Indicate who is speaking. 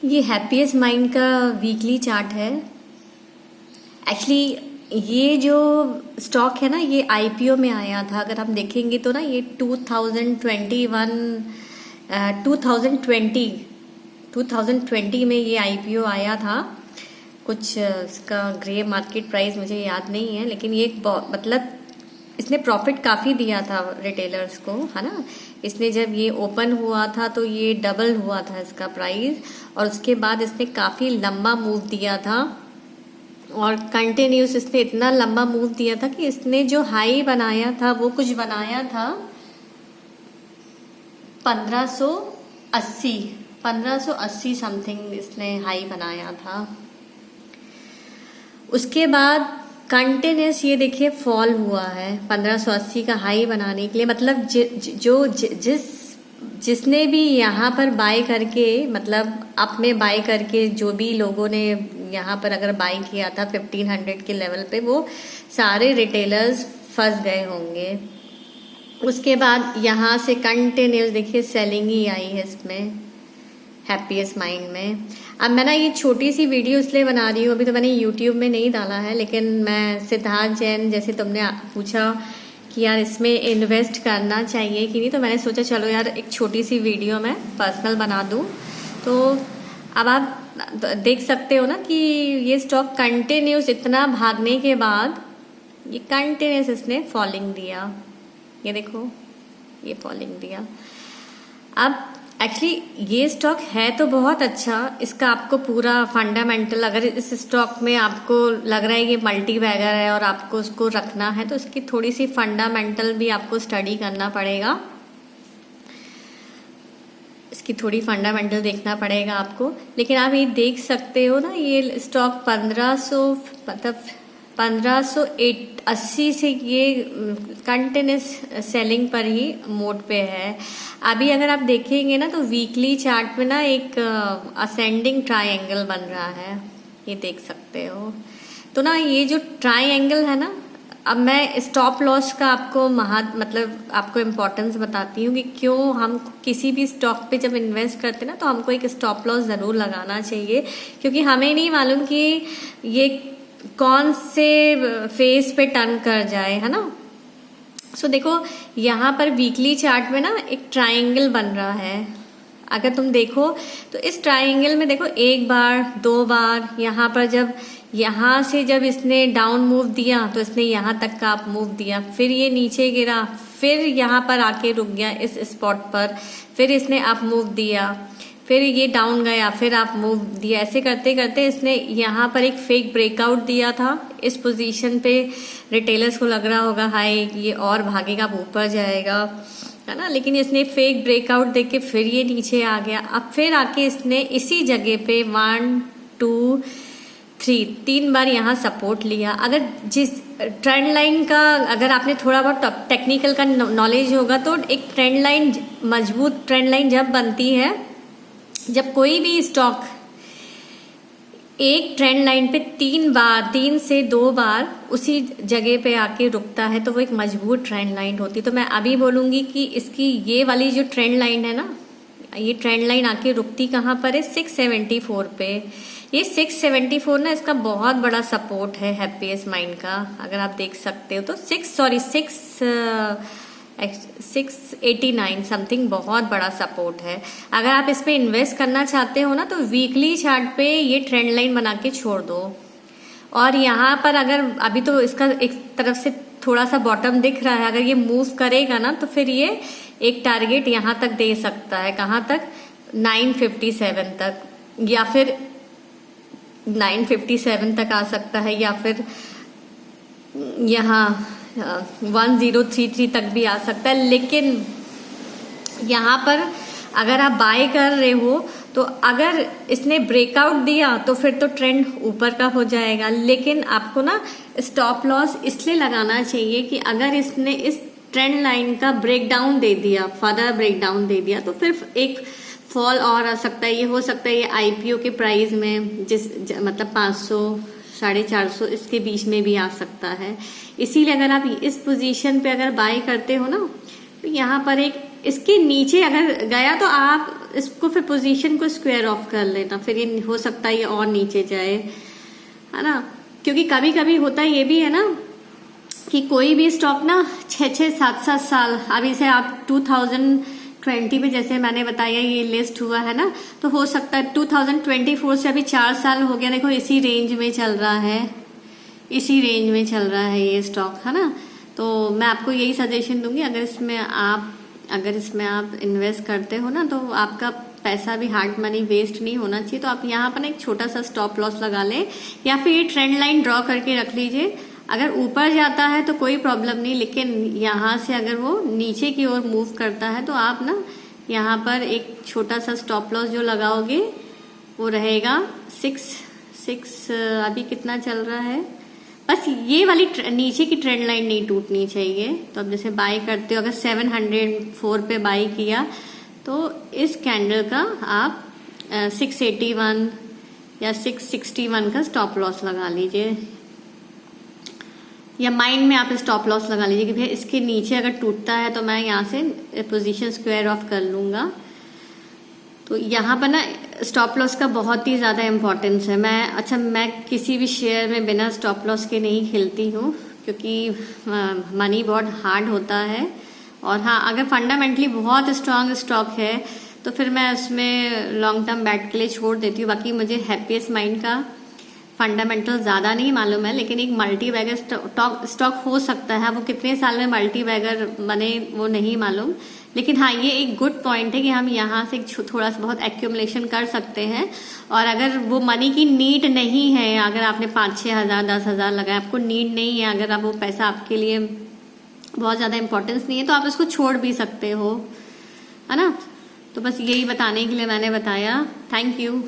Speaker 1: ये happiest mind का weekly chart है। एक्चुअली ये जो स्टॉक है ना, ये आईपीओ में आया था। अगर हम देखेंगे तो ना, ये 2020 में ये आईपीओ आया था। कुछ इसका ग्रे मार्केट प्राइस मुझे याद नहीं है, लेकिन ये मतलब इसने प्रॉफिट काफ़ी दिया था रिटेलर्स को, है ना। इसने जब ये ओपन हुआ था तो ये डबल हुआ था इसका प्राइस, और उसके बाद इसने काफ़ी लंबा मूव दिया था और कंटिन्यूस इसने इतना लंबा मूव दिया था कि इसने जो हाई बनाया था वो कुछ बनाया था 1580 समथिंग इसने हाई बनाया था। उसके बाद कंटिन्यूस ये देखिए फॉल हुआ है 1580 का हाई बनाने के लिए। मतलब जिसने भी यहाँ पर बाय करके, मतलब अप में बाय करके, जो भी लोगों ने यहाँ पर अगर बाय किया था 1500 के लेवल पे, वो सारे रिटेलर्स फंस गए होंगे। उसके बाद यहाँ से कंटिन्यूस देखिए सेलिंग ही आई है इसमें हैप्पीएस्ट माइंड में। अब मैं ना ये छोटी सी वीडियो इसलिए बना रही हूँ, अभी तो मैंने यूट्यूब में नहीं डाला है, लेकिन मैं सिद्धार्थ जैन, जैसे तुमने पूछा कि यार इसमें इन्वेस्ट करना चाहिए कि नहीं, तो मैंने सोचा चलो यार एक छोटी सी वीडियो मैं पर्सनल बना दूँ। तो अब आप देख सकते हो ना कि ये स्टॉक कंटिन्यूस इतना भागने के बाद ये कंटिन्यूस इसने फॉलिंग दिया। ये देखो, ये फॉलिंग दिया। अब एक्चुअली ये स्टॉक है तो बहुत अच्छा, इसका आपको पूरा फंडामेंटल, अगर इस स्टॉक में आपको लग रहा है कि मल्टी बैगर है और आपको उसको रखना है, तो इसकी थोड़ी सी फंडामेंटल भी आपको स्टडी करना पड़ेगा, इसकी थोड़ी फंडामेंटल देखना पड़ेगा आपको। लेकिन आप ये देख सकते हो ना, ये स्टॉक 1580 से ये कंटिन्यूस सेलिंग पर ही मोड पे है। अभी अगर आप देखेंगे ना तो वीकली चार्ट में ना एक असेंडिंग ट्रायंगल बन रहा है, ये देख सकते हो। तो ना ये जो ट्रायंगल है ना, अब मैं स्टॉप लॉस का आपको मतलब आपको इम्पोर्टेंस बताती हूँ कि क्यों हम किसी भी स्टॉक पे जब इन्वेस्ट करते हैं ना, तो हमको एक स्टॉप लॉस ज़रूर लगाना चाहिए, क्योंकि हमें नहीं मालूम कि ये कौन से फेज पे टर्न कर जाए, है ना। सो देखो यहाँ पर वीकली चार्ट में ना एक ट्रायंगल बन रहा है। अगर तुम देखो तो इस ट्रायंगल में देखो, एक बार, दो बार, यहाँ पर जब यहाँ से जब इसने डाउन मूव दिया तो इसने यहाँ तक का अप मूव दिया, फिर ये नीचे गिरा, फिर यहाँ पर आके रुक गया इस स्पॉट पर, फिर इसने अप मूव दिया, फिर ये डाउन गया, फिर आप मूव दिया। ऐसे करते करते इसने यहाँ पर एक फेक ब्रेकआउट दिया था। इस पोजीशन पे रिटेलर्स को लग रहा होगा हाय ये और भागेगा, ऊपर जाएगा, है ना। लेकिन इसने फेक ब्रेकआउट देके फिर ये नीचे आ गया। अब फिर आके इसने इसी जगह पे 1 2 3 बार यहाँ सपोर्ट लिया। अगर जिस ट्रेंड लाइन का, अगर आपने थोड़ा बहुत टेक्निकल का नॉलेज होगा, तो एक ट्रेंड लाइन, मजबूत ट्रेंड लाइन जब बनती है, जब कोई भी स्टॉक एक ट्रेंड लाइन पे 3 से 2 बार उसी जगह पे आके रुकता है, तो वो एक मजबूत ट्रेंड लाइन होती है। तो मैं अभी बोलूंगी कि इसकी ये वाली जो ट्रेंड लाइन है ना, ये ट्रेंड लाइन आके रुकती कहाँ पर है, 674 पे। ये 674 ना इसका बहुत बड़ा सपोर्ट है हैप्पीएस्ट माइंड का। अगर आप देख सकते हो तो 689 समथिंग बहुत बड़ा सपोर्ट है। अगर आप इस पे इन्वेस्ट करना चाहते हो ना, तो वीकली चार्ट पे ये ट्रेंड लाइन बना के छोड़ दो। और यहाँ पर अगर अभी तो इसका एक तरफ से थोड़ा सा बॉटम दिख रहा है, अगर ये मूव करेगा ना तो फिर ये एक टारगेट यहाँ तक दे सकता है। कहाँ तक, 957 तक, या फिर 957 तक आ सकता है, या फिर यहाँ 1033 तक भी आ सकता है। लेकिन यहाँ पर अगर आप बाय कर रहे हो, तो अगर इसने ब्रेकआउट दिया तो फिर तो ट्रेंड ऊपर का हो जाएगा। लेकिन आपको ना स्टॉप लॉस इसलिए लगाना चाहिए कि अगर इसने इस ट्रेंड लाइन का ब्रेकडाउन दे दिया, फर्दर ब्रेकडाउन दे दिया, तो फिर एक फॉल और आ सकता है। ये हो सकता है ये आईपीओ के प्राइस में मतलब 500 450 इसके बीच में भी आ सकता है। इसीलिए अगर आप इस पोजीशन पे अगर बाय करते हो ना, तो यहाँ पर एक इसके नीचे अगर गया तो आप इसको फिर पोजीशन को स्क्वायर ऑफ कर लेना, फिर ये हो सकता है ये और नीचे जाए, है ना। क्योंकि कभी कभी होता ये भी है ना कि कोई भी स्टॉक ना 6-6, 7-7 साल, अभी से आप 2020 में जैसे मैंने बताया ये लिस्ट हुआ है ना, तो हो सकता है 2024 से अभी 4 साल हो गया, देखो इसी रेंज में चल रहा है, इसी रेंज में चल रहा है ये स्टॉक, है ना। तो मैं आपको यही सजेशन दूंगी, अगर इसमें आप इन्वेस्ट करते हो ना, तो आपका पैसा भी हार्ड मनी वेस्ट नहीं होना चाहिए। तो आप यहाँ पर एक छोटा सा स्टॉप लॉस लगा लें, या फिर ये ट्रेंड लाइन ड्रॉ करके रख लीजिए। अगर ऊपर जाता है तो कोई प्रॉब्लम नहीं, लेकिन यहाँ से अगर वो नीचे की ओर मूव करता है तो आप ना यहाँ पर एक छोटा सा स्टॉप लॉस जो लगाओगे वो रहेगा 6 अभी कितना चल रहा है, बस ये वाली नीचे की ट्रेंड लाइन नहीं टूटनी चाहिए। तो अब जैसे बाय करते हो, अगर 704 पे बाय किया तो इस कैंडल का आप 681 या 661 का स्टॉप लॉस लगा लीजिए, या माइंड में आप स्टॉप लॉस लगा लीजिए कि भैया इसके नीचे अगर टूटता है तो मैं यहाँ से पोजीशन स्क्वायर ऑफ कर लूंगा। तो यहाँ पर ना स्टॉप लॉस का बहुत ही ज़्यादा इम्पोर्टेंस है। मैं किसी भी शेयर में बिना स्टॉप लॉस के नहीं खेलती हूँ, क्योंकि मनी बहुत हार्ड होता है। और हाँ, अगर फंडामेंटली बहुत स्ट्रांग स्टॉक है तो फिर मैं उसमें लॉन्ग टर्म बैट के लिए छोड़ देती हूँ। बाकी मुझे हैप्पीएस्ट माइंड का फंडामेंटल ज़्यादा नहीं मालूम है, लेकिन एक मल्टी बैगर स्टॉक हो सकता है। वो कितने साल में मल्टी बैगर बने वो नहीं मालूम, लेकिन हाँ ये एक गुड पॉइंट है कि हम यहाँ से थोड़ा सा बहुत एक्यूमुलेशन कर सकते हैं। और अगर वो मनी की नीड नहीं है, अगर आपने 5-6 हज़ार 10 हज़ार लगाया, आपको नीड नहीं है, अगर आप वो पैसा आपके लिए बहुत ज़्यादा इंपॉर्टेंस नहीं है, तो आप इसको छोड़ भी सकते हो, है ना। तो बस यही बताने के लिए मैंने बताया। Thank you.